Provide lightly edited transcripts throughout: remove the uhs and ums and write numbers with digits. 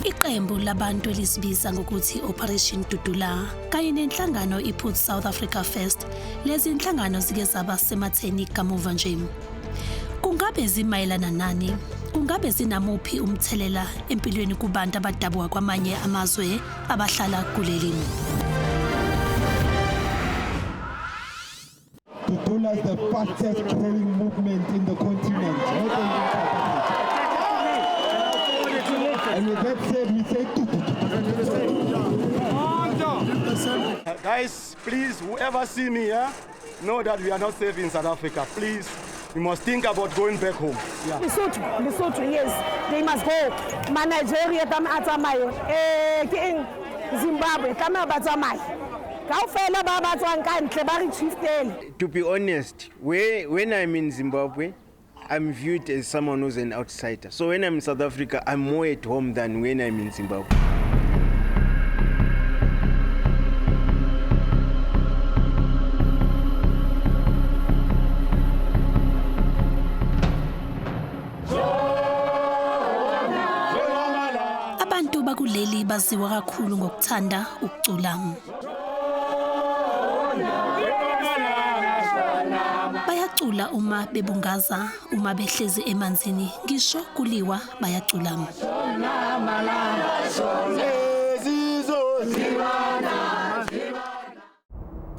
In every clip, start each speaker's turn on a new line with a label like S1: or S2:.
S1: Iqembu labantu elisibiza ngokuthi Operation Ndwendwela kanye nenhlangano iPut South Africa First, lezi inhlangano zike zaba sematheni kamuva nje. Kungabe zimayelana nani? Kungabe zinamuphi umthelela empilweni kubantu abadabuka kwamanye amazwe abahlala kuleli?
S2: Ndwendwela is the fastest growing movement in the continent. And with that said, we say
S3: guys, please, whoever see me here, know that we are not safe in South Africa. Please, we must think about going back home. Yeah.
S4: Lesotho, yes, they must go. Nigeria, Zimbabwe,
S5: to be honest, when I'm in Zimbabwe, I'm viewed as someone who's an outsider. So when I'm in South Africa, I'm more at home than when I'm in Zimbabwe.
S1: Abantu bakuleli baziwa kakhulu ngokuthanda ukucula. Bayacula uma bebungaza, uma behlezi emanzini, ngisho kuliwa bayacula.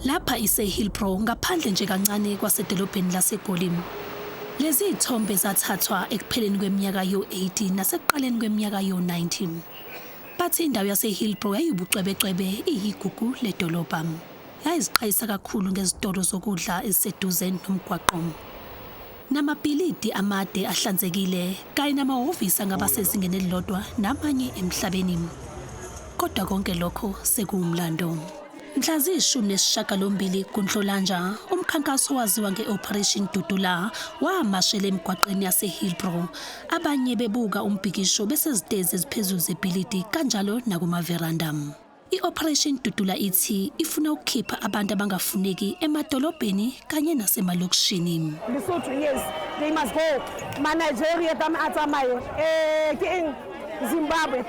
S1: Lapha ise-Hillbrow ngaphandle nje kancane kwasedolobheni laseGoli. Lezi ithombe zathathwa ekupheleni kweminyaka yo-80 nasekuqaleni kweminyaka yo-90. Bathi indawo yase-Hillbrow yayibucwebecwebe iyigugu ledolobha. Yayiziqhayisa kakhulu ngezitolo zokudla eziseduze nomgwaqo. Namabhilidi amade ahlanzekile kanye namahhovisi angabasezingeni elilodwa namanye emhlabeni. Kodwa konke lokho sekuwumlando. Mhla ziyi-18 kuNhlolanja, umkhankaso waziwa nge-Operation Ndwendwela wamashela emgwaqeni yase-Hillbrow. Abanye bebuka umbhikisho besezitezi eziphezulu zebhilidi kanjalo nakumaveranda. I-Operation Ndwendwela ithi ifuna ukukhipha abantu abangafuneki emadolobheni kanye nasemalokishini.
S4: Lesotho, yes, they must go. Nigeria, Zimbabwe,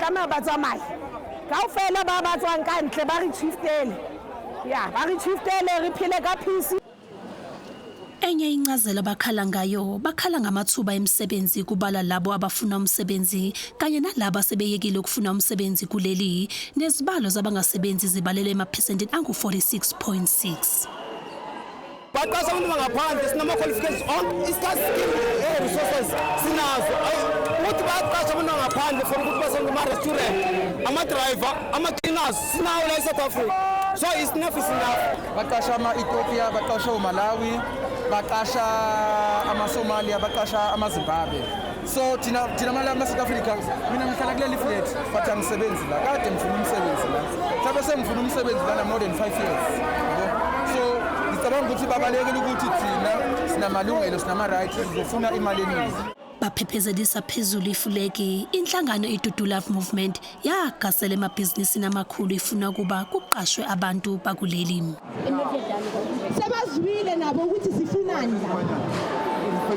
S4: Enye incazelo abakhala ngayo, bakhala ngamathuba emisebenzi kubala labo abafuna umsebenzi kanye nalabo asebeyekile ukufuna umsebenzi kuleli, nezibalo zabangasebenzi zibalelwe emaphesentini angu-46.6.
S6: Baqasha abantu bangaphandle sinama-qualifications on iska-skill resources sinazo. Ukuthi bayaqasha abantu bangaphandle for ukuthi basenze ama-restaurant, ama-driver, ama-cleaners sinawo la eSouth Africa. So it's enough is enough.
S7: Baqasha ama-Ethiopia, baqasha uMalawi, baqasha ama-Somalia, baqasha ama-Zimbabwe. So thina mala ama-South Africa, mina ngihlala kuleli flat, but angisebenzi la. Kade ngifuna umsebenzi la. Mhlawumbe sengifuna umsebenzi lana more than 5 years. So ngicabanga ukuthi babalekile ukuthi thina sinamalungelo, sinama-rights, sizofuna imali eningi.
S1: Baphephezelisa phezulu ifuleki, inhlangano iDwendwela Movement yagasela emabhizinisini amakhulu ifuna ukuba kuqashwe abantu bakuleli.
S8: Sebazwile nabo ukuthi sifunani la.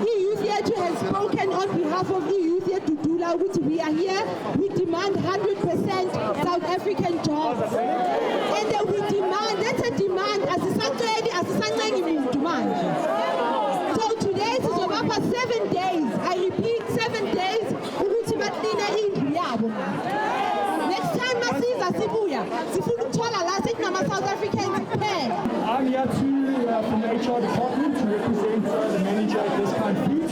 S8: I-youth yethu has spoken on behalf of i-youth yeDwendwela ukuthi we are here, we demand 100% South African jobs. And we demand, that's a demand, asisancengi muntu manje. So today sizobapha 7 days, I repeat 7 days, ukuthi baklina indlu yabo. Next time masiza sibuya, sifuna ukuthola la sithi nama-South Africans kuphela.
S2: I'm here from the HR department to represent the manager at this kind of fleet.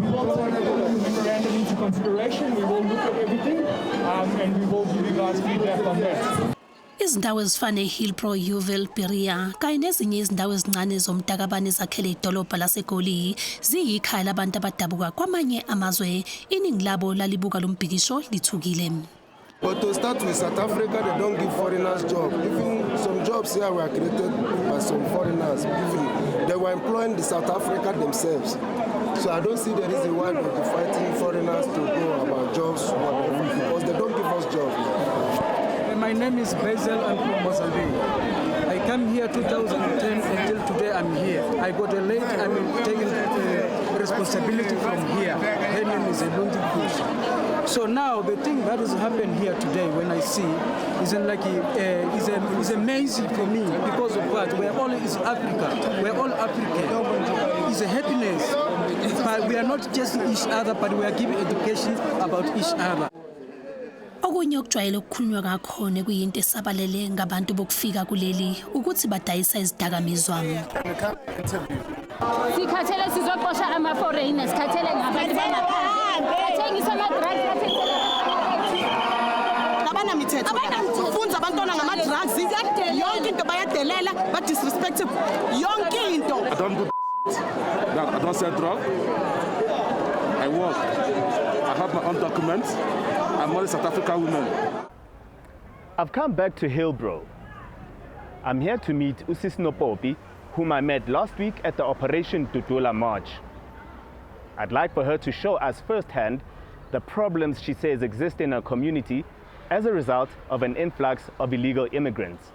S2: We will take the memorandum into consideration. We will look at everything and we will give you guys feedback on that.
S1: Izindawo ezifana eHillbrow, Yeoville, Berea kanye nezinye izindawo ezincane zomtakabane ezakhele idolobha laseGoli ziyikhaya labantu abadabuka kwamanye amazwe. Iningi labo lalibuka lo mbhikisho lithukile.
S9: But to start with South Africa, they don't give foreigners jobs. Even some jobs here were created by some foreigners. Even they were employing the South Africa themselves. So I don't see the reason why they'll be fighting foreigners to go about jobs because they don't give us jobs.
S10: My name is Basil, I'm from Mozambique. I came here 2010 until today I'm here. I got a late, I'm taking responsibility from here. Her name is Elundi Bush. So now the thing that has happened here today, when I see, isn't like is amazing for me because of what we're all is Africa. We're all African. It's a happiness, but we are not just each other, but we are giving education about each other.
S1: Okunye okujwayele ukukhulunywa ngakhona kuyinto esabalele ngabantu bokufika kuleli ukuthi badayisa izidakamizwa.
S11: Sikhathele sizoqosha ama-foreigners, sikhathele ngabantu bangaphandle. Bathengisa ama-drugs,
S12: abanamithetho. Funza abantwana ngama-drugs, yonke into bayadelela, ba-disrespect yonke into.
S13: I don't do I don't sell drugs. I work. I have my own documents. I'm not a South African woman.
S14: I've come back to Hillbrow. I'm here to meet Usis Nopopi, whom I met last week at the Operation Ndwendwela March. I'd like for her to show us firsthand the problems she says exist in her community as a result of an influx of illegal immigrants.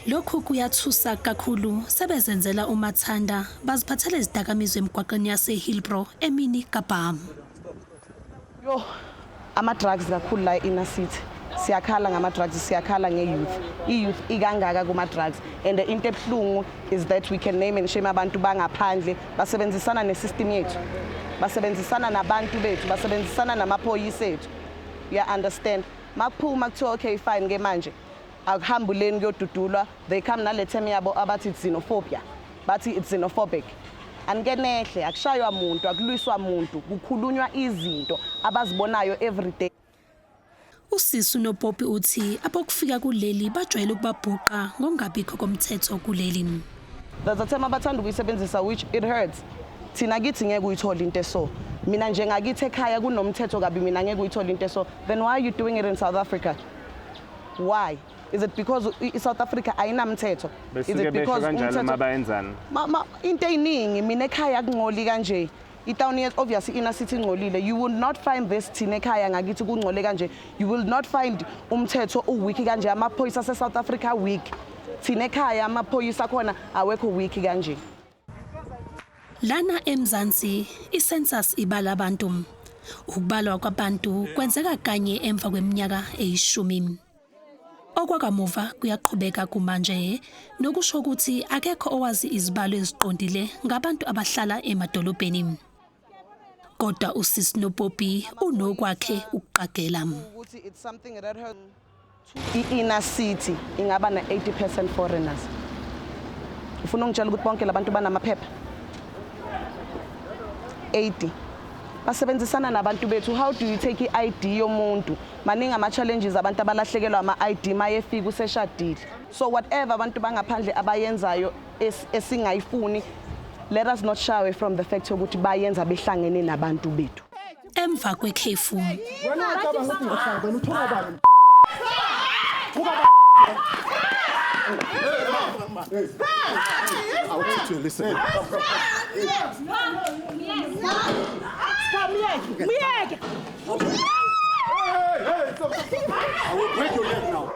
S1: Lokhu kuyathusa kakhulu sebezenzela umathanda baziphathele izidakamizwa emgwaqeni yase Hillbrow emini kabham.
S12: Yo, ama-drugs kakhulu la inner city. Siyakhala ngama-drugs, siyakhala nge-youth. I-youth ikangaka kuma-drugs. And into ebuhlungu is that we can name and shame abantu bangaphandle basebenzisana ne-system yethu. Basebenzisana nabantu bethu, basebenzisana namaphoyisa ethu. You understand? Makuphuma kuthiwa okay fine ke manje. Akuhambuleni kuyodudulwa, they come nale term yabo abathi it's xenophobia. Bathi it's xenophobic. Angenehle akushaywa umuntu, akulwiswa umuntu, kukhulunywa izinto abazibonayo every day.
S1: Usisi Nopopi uthi abokufika kuleli bajwayele ukubabhuqa ngongabikho komthetho kuleli.
S12: There's a term abathanda ukuyisebenzisa which it hurts. Thina kithi ngeke uyithola into eso. Mina njengakithi ekhaya kunomthetho kabi mina ngeke uyithola into eso. Then why are you doing it in South Africa? Why? Is it because South Africa ayinamthetho? Is it because mama into eyiningi mina ekhaya kungcoli kanje. Itown is obviously inner city ngcolile. You will not find this thina ekhaya ngakithi kungcole kanje. You will not find umthetho uweak kanje amaphoyisa ase South Africa weak. Thina ekhaya amaphoyisa khona awekho weak kanje.
S1: Lana eMzansi icensus ibala abantu. Ukubalwa kwabantu kwenzeka kanye emva kweminyaka eyishumi. Okwakamuva kuyaqhubeka kumanje nokusho ukuthi akekho owazi izibalo eziqondile ngabantu abahlala emadolobheni. Kodwa usisi Nopopi unokwakhe ukuqagela.
S12: It's something that her inner city ingaba na 80% foreigners. Ufuna ungitshela ukuthi bonke labantu banamaphepha? 80. Basebenzisana nabantu bethu. How do you take i-ID yomuntu? Maningi ama-challenges abantu abalahlekelwa ama-ID mayefika useshadile. So whatever abantu bangaphandle abayenzayo esingayifuni, let us not shy away from the fact ukuthi bayenza behlangene nabantu bethu.
S1: Emva kwekhefu.
S13: I will teach you a lesson. I will break your leg now.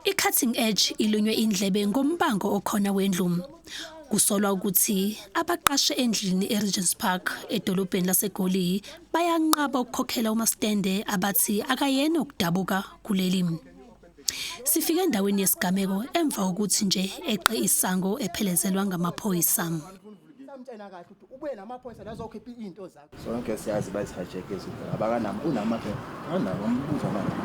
S1: I-cutting edge ilunywe indlebe ngombango okhona wendlu. Kusolwa ukuthi abaqashe endlini eRegents Park edolobheni laseGoli bayanqaba ukukhokhela umastende abathi akayena ukudabuka kuleli. Sifike endaweni yesigameko emva ukuthi nje eqe isango ephelezelwa ngamaphoyisa.
S15: Sonke siyazi bayisihijack izinto abakanami unamaphepha anabo umbuzo manje.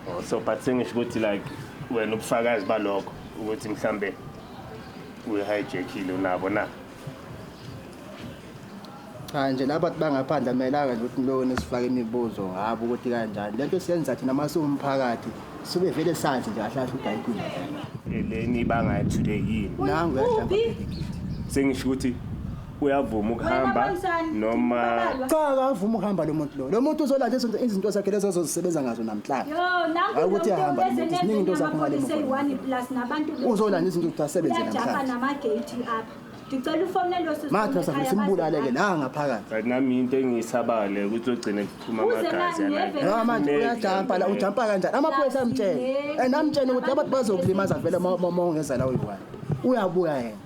S14: Oh, so but sengisho ukuthi like wena ubufakazi balokho ukuthi mhlambe uyihijackile unabo na.
S15: Nje labantu bangaphandle amelanga nje ukuthi lona sifake imibuzo ngabo ukuthi kanjani lento siyenza thina masumphakathi sube vele sathi nje ahlahla ukuthi ayikho
S14: leni banga today yini
S15: nangu yahlamba
S14: sengisho ukuthi uyavuma ukuhamba noma
S15: cha akavuma ukuhamba lo muntu uzolanda izinto zakhe lezo zozisebenza ngazo namhlanje ukuthi ahamba ziningi into zakhe ngale muntu uzolanda izinto ukuthi asebenze namhlanje
S16: Ngicela ufonele lo sisi.
S15: Matha sabe simbulaleke la ngaphakathi.
S14: Nami into engiyisabale ukuthi ugcine kuphuma amagazi yalapha.
S15: Ja manje uyajampa la ujampa kanjani? Amaphoyisa amtshela. Namtshela ukuthi abantu bazokulimaza vele uma ungeza la uyiwani. Uyabuya yena.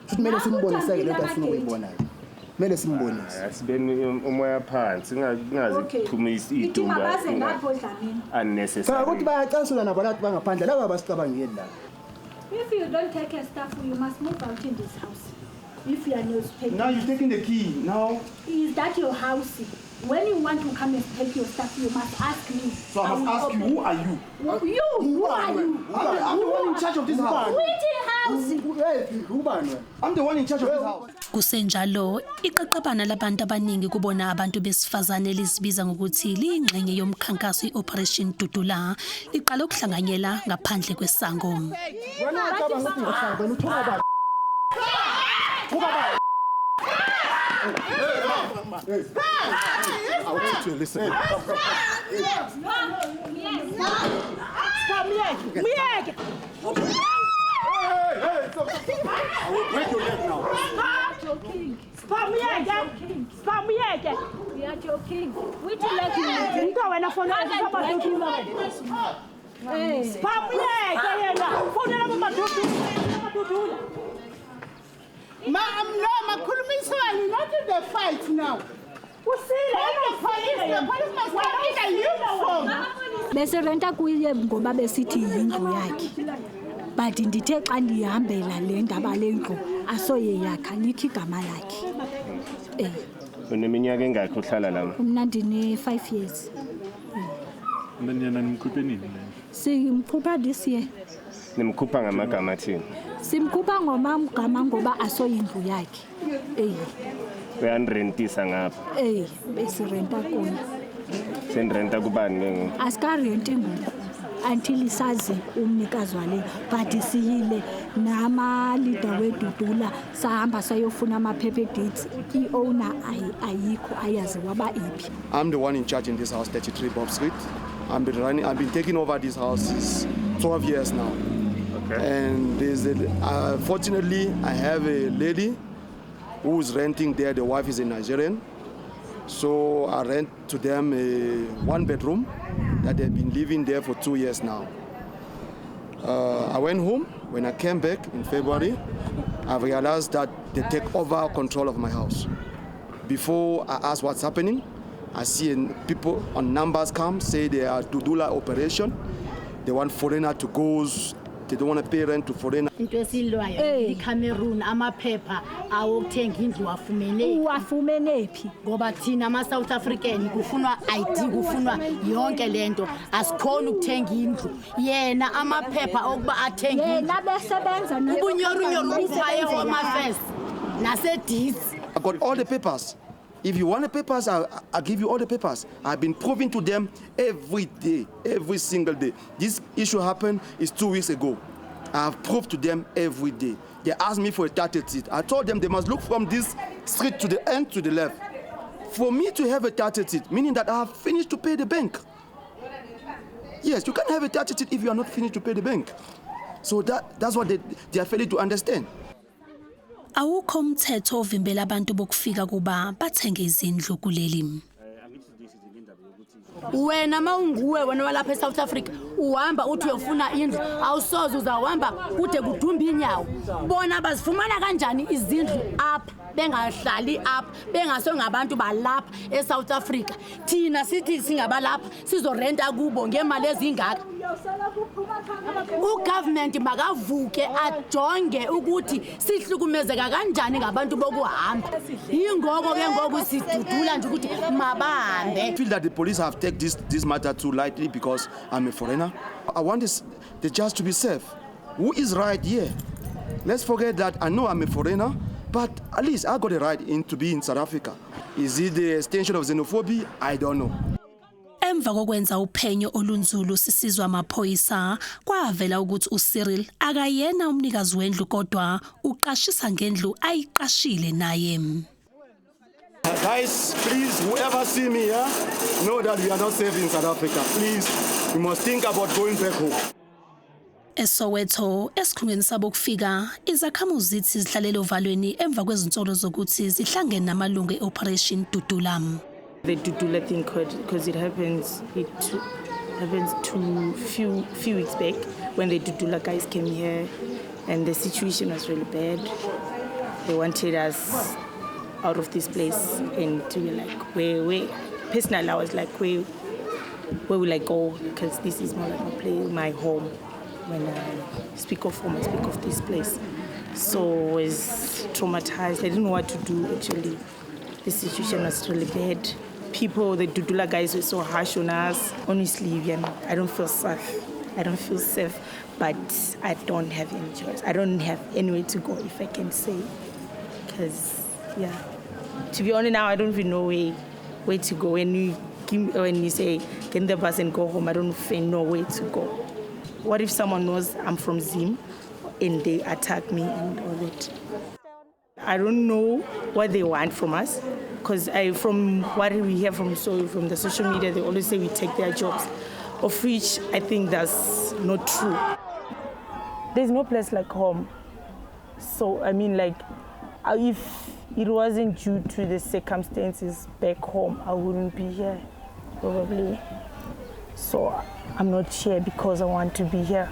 S15: Futhi kumele simboniseke lento afuna ukuyibona. Kumele simbonise.
S14: Asibeni umoya phansi singazi kuphuma idumba.
S16: Baze ngapho dlamini.
S14: Unnecessary.
S15: Cha ukuthi bayacasula nabo lathi bangaphandle la abasicabangeli la.
S16: If you don't take a staff, you must move out in this house. If you are newspaper.
S3: Now you're taking the key. Now.
S16: Is that your house? When you want to come and take your stuff, you must ask me.
S3: So I must ask you, who are you?
S16: Who are you?
S3: I'm the one in charge of this house. I'm the one in charge of this house.
S1: Kusenjalo iqaqabana labantu abaningi kubona abantu besifazane lizibiza ngokuthi lingxenye yomkhankaso iOperation Dudula liqala ukuhlanganyela ngaphandle kwesango.
S15: Wena ucabanga ukuthi ngihlanga wena uthola ba I want you to listen. I will break your leg now.
S16: We are joking. Which leg you
S17: not in the fight now.
S16: Beserenta kuye ngoba besithi yindlu yakhe. But ndithe xa ndihambela le ndaba lendlu asoye yakhe likho igama lakhe.
S14: Uneminyaka engakho uhlala la?
S16: Mina ndine 5 years.
S13: Nina nimkhuphe nini?
S16: Simkhupha this year.
S14: Nimkhupha ngamagama athini?
S16: Simkhupha ngomagama ngoba asoyindlu yakhe.
S14: Uyanirentisa ngapha?
S16: Besirenta kona.
S14: Senirenta kubani ke?
S16: Asikarenti ngoku until isazi umnikazi wale but siyile nama leader weDudula sahamba sayofuna ama paper dates iowner ayikho ayazi waba iphi.
S3: I'm the one in charge in this house, 33 Bob Street. I've been taking over this house 12 years now. Okay. And fortunately I have a lady who's renting there. The wife is a Nigerian. So I rent to them a 1-bedroom that they've been living there for 2 years now. I went home. When I came back in February, I realized that they take over control of my house. Before I ask what's happening, I see people on numbers come, say they are Dudula operation. They want foreigner to go. They don't want to pay rent to foreigner.
S17: Into esilwayo iCameroon amaphepha awokuthenga indlu wafumene phi ngoba thina ama South African kufunwa ID kufunwa yonke lento asikhona ukuthenga indlu yena amaphepha okuba athenga
S16: yena besebenza
S17: ubunyoru kufaye home affairs nase deeds.
S3: I got all the papers. If you want the papers, I'll give you all the papers. I've been proving to them every day, every single day. This issue happened 2 weeks ago. I've proved to them every day. They asked me for a 30th seat. I told them they must look from this street to the end to the left. For me to have a 30th seat, meaning that I have finished to pay the bank. Yes, you can't have a 30th seat if you are not finished to pay the bank. So that's what they are failing to understand.
S1: Awukho umthetho ovimbela abantu bokufika kuba bathenge izindlu kuleli.
S17: Wena mawunguwe wena walapha eSouth Africa uhamba uthi uyofuna indlu awusoze uzahamba kude kudumba inyawo bona bazifumana kanjani izindlu apha bengahlali apha bengaso ngabantu balapha eSouth Africa thina sithi singabalapha sizorenta kubo ngemali ezingaka. Ugovernment makavuke ajonge ukuthi sihlukumezeka kanjani ngabantu bokuhamba ingoko ke ngoku sidudula nje ukuthi mabahambe.
S3: I feel that the police have taken this matter too lightly because I'm a foreigner. I want the judge to be safe. Who is right here? Let's forget that I know I'm a foreigner, but at least I got a right to be in South Africa. Is it the extension of xenophobia? I don't know.
S1: Emva kokwenza uphenyo olunzulu sisizwa amaphoyisa, kwavela ukuthi uCyril akayena umnikazi wendlu kodwa uqashisa ngendlu ayiqashile naye.
S3: Guys, please, whoever see me here, know that we are not safe in South Africa. Please, we must think about going back home.
S1: Esoweto esikhungweni sabo kufika izakhamuzi zithi zihlalele ovalweni emva kwezinsolo zokuthi zihlangene namalungu eOperation Dudula.
S18: The Dudula thing because it happens to few weeks back when the Dudula guys came here and the situation was really bad. They wanted us out of this place and to be like where personally I was like where will I go, because this is more like my home. When I speak of home, I speak of this place. So I was traumatized. I didn't know what to do actually. The situation was really bad. People, the Dudula guys were so harsh on us. Honestly, I don't feel safe. I don't feel safe, but I don't have any choice. I don't have anywhere to go, if I can say. Because, to be honest now, I don't even know where to go. When you say, get in the bus and go home, I don't even know where to go. What if someone knows I'm from Zim and they attack me and all that? I don't know what they want from us, because from what we hear from the social media, they always say we take their jobs, of which I think that's not true. There's no place like home. So, I mean, like, if it wasn't due to the circumstances back home, I wouldn't be here, probably. So I'm not here because I want to be here.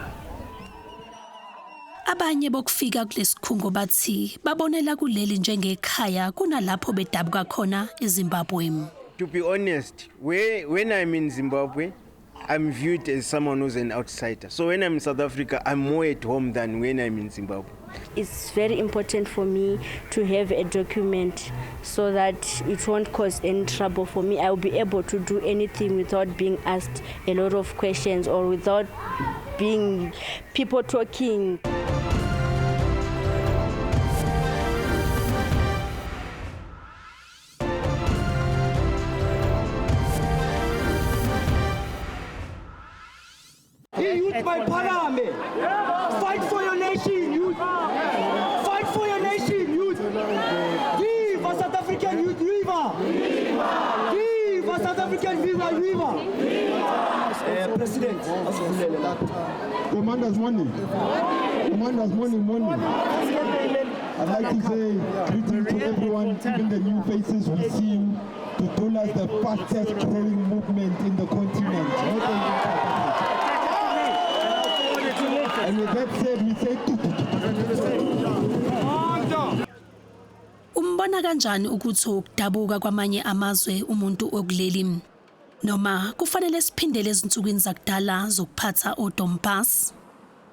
S1: Abanye bokufika kulesikhungo bathi babonela kuleli njengekhaya kunalapho bedabuka khona eZimbabwe.
S5: To be honest, when I'm in Zimbabwe, I'm viewed as someone who's an outsider. So when I'm in South Africa, I'm more at home than when I'm in Zimbabwe.
S19: It's very important for me to have a document so that it won't cause any trouble for me. I'll be able to do anything without being asked a lot of questions or without being people talking.
S6: Youth by Parame. Fight for your nation, youth. Fight for your nation, youth. Viva South African youth, viva. Viva South African, viva, viva. President.
S2: Commander's morning. Commander's morning. I'd like to say greetings to everyone, even the new faces we see you. Dudula is the fastest growing movement in the continent. Not only in South Africa. And with that said, we say
S1: Umbona kanjani ukuthi ukudabuka kwamanye amazwe umuntu okuleli noma kufanele siphindele ezinsukwini zakudala zokuphatha odompas?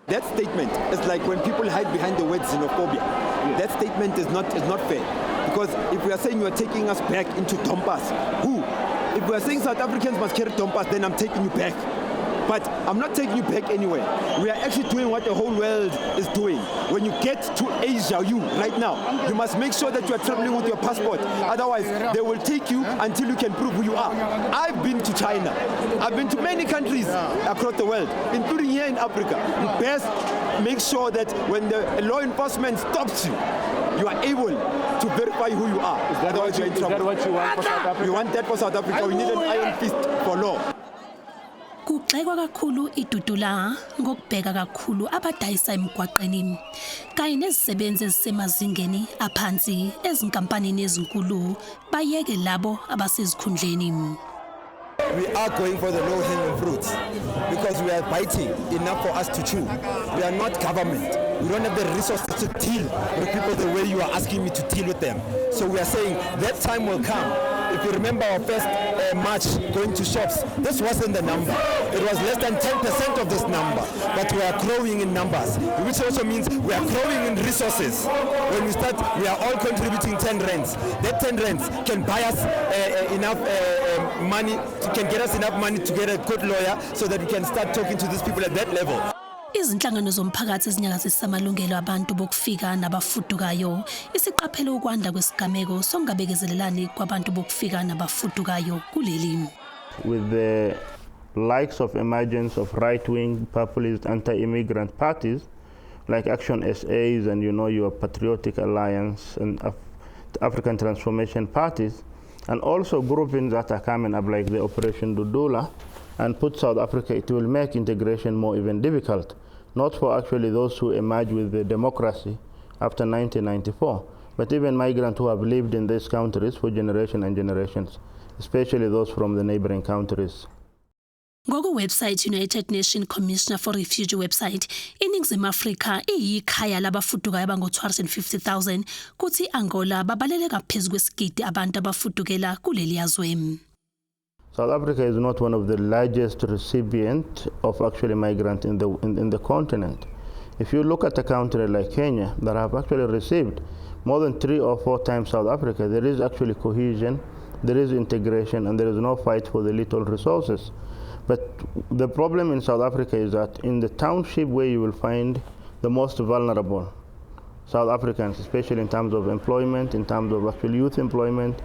S20: That statement is like when people hide behind the word xenophobia. That statement is not fair, because if we are saying you are taking us back into Dompas, who? If we are saying South Africans must carry Dompas, then I'm taking you back. But I'm not taking you back anywhere. We are actually doing what the whole world is doing. When you get to Asia, right now, you must make sure that you are traveling with your passport. Otherwise, they will take you until you can prove who you are. I've been to China. I've been to many countries across the world, including here in Africa. You best make sure that when the law enforcement stops you, you are able to verify who you are. Otherwise, you're in trouble. Is that what you want for South Africa? We want that for South Africa. We need an iron fist for law.
S1: Kugxekwa kakhulu iDudula ngokubheka kakhulu abadayisa emgwaqeni kanye nezisebenzi ezisemazingeni aphansi ezinkampanini ezinkulu bayeke labo abasezikhundleni.
S21: We are going for the low-hanging fruits because we are biting enough for us to chew. We are not government. We don't have the resources to deal with people the way you are asking me to deal with them. So we are saying that time will come. If you remember our first march going to shops, this wasn't the number. It was less than 10% of this number, but we are growing in numbers, which also means we are growing in resources. When we start, we are all contributing 10 rands. That 10 rands can buy us enough money, can get us enough money to get a good lawyer so that we can start talking to these people at that level.
S1: Izinhlangano zomphakathi ezinyakazisa amalungelo abantu bokufika nabafudukayo isiqaphele ukwanda kwesigameko songabekezelelani kwabantu bokufika nabafudukayo kuleli.
S4: with the likes of emergence of right-wing populist anti-immigrant parties like Action SAs and your Patriotic Alliance and African Transformation parties, and also groupings that are coming up like the Operation Ndwendwela, and put South Africa, it will make integration more even difficult, not for actually those who emerge with the democracy after 1994, but even migrants who have lived in these countries for generations and generations, especially those from the neighboring countries.
S1: Ngoko-website United Nations Commissioner for Refugee website, iNingizimu Afrika iyikhaya labafudukayo abango-250,000, kuthi Angola babalele ngaphezu kwesigidi abantu abafudukela kuleli yazwe.
S4: South Africa is not one of the largest recipients of actually migrants in the continent. If you look at a country like Kenya that have actually received more than 3 or 4 times South Africa, there is actually cohesion, there is integration, and there is no fight for the little resources. But the problem in South Africa is that in the township where you will find the most vulnerable South Africans, especially in terms of employment, in terms of actual youth employment,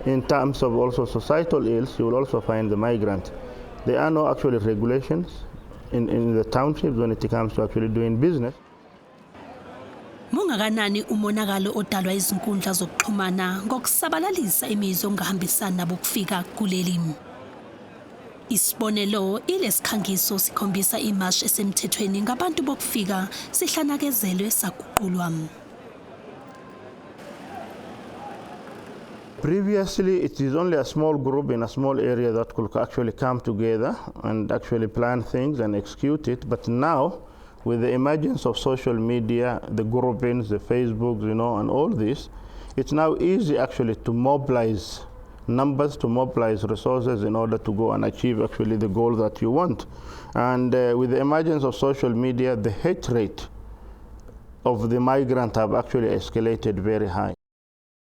S4: in terms of also societal ills, you will also find the migrant. There are no actually regulations in the townships when it comes to actually doing business.
S1: Mungakanani umonakalo odalwa izinkundla zokuxhumana ngokusabalalisa imizwa engahambisani nabo kufika kuleli. Isibonelo, ilesikhangiso sikhombisa imash esemthethweni ngabantu bokufika sihlanakezelwe saguqulwa.
S4: Previously, it is only a small group in a small area that could actually come together and actually plan things and execute it. But now, with the emergence of social media, the groupings, the Facebooks, and all this, it's now easy actually to mobilize numbers, to mobilize resources in order to go and achieve actually the goal that you want. And with the emergence of social media, the hate rate of the migrant have actually escalated very high.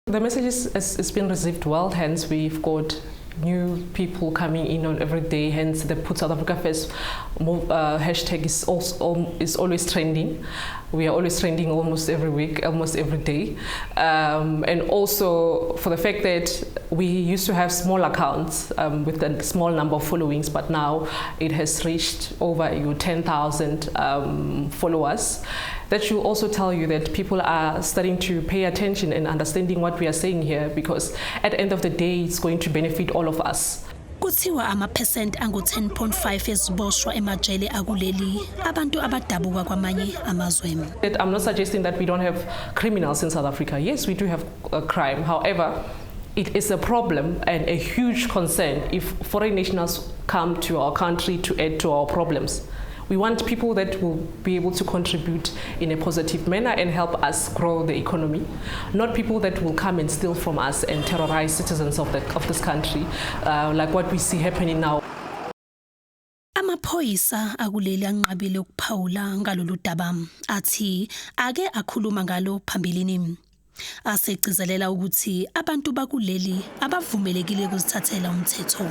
S22: The message has been received well, hence we've got new people coming in on every day, hence the Put South Africa First hashtag is always trending. We are always trending almost every week, almost every day. And also for the fact that we used to have small accounts with a small number of followings, but now it has reached over 10,000 followers. That should also tell you that people are starting to pay attention and understanding what we are saying here, because at the end of the day, it's going to benefit all of us.
S1: Kuthiwa ama-percent angu-10.5 eziboshwa emajele akuleli abantu abadabuka kwamanye amazwe.
S22: I'm not suggesting that we don't have criminals in South Africa. Yes, we do have crime. However, it is a problem and a huge concern if foreign nationals come to our country to add to our problems. We want people that will be able to contribute in a positive manner and help us grow the economy, not people that will come and steal from us and terrorize citizens of this country, like what we see happening now.
S1: Amaphoyisa akuleli anqabile ukuphawula ngalolu daba, athi ake akhuluma ngalo phambilini. Asegcizelela ukuthi abantu bakuleli abavumelekile ukuzithathela umthetho.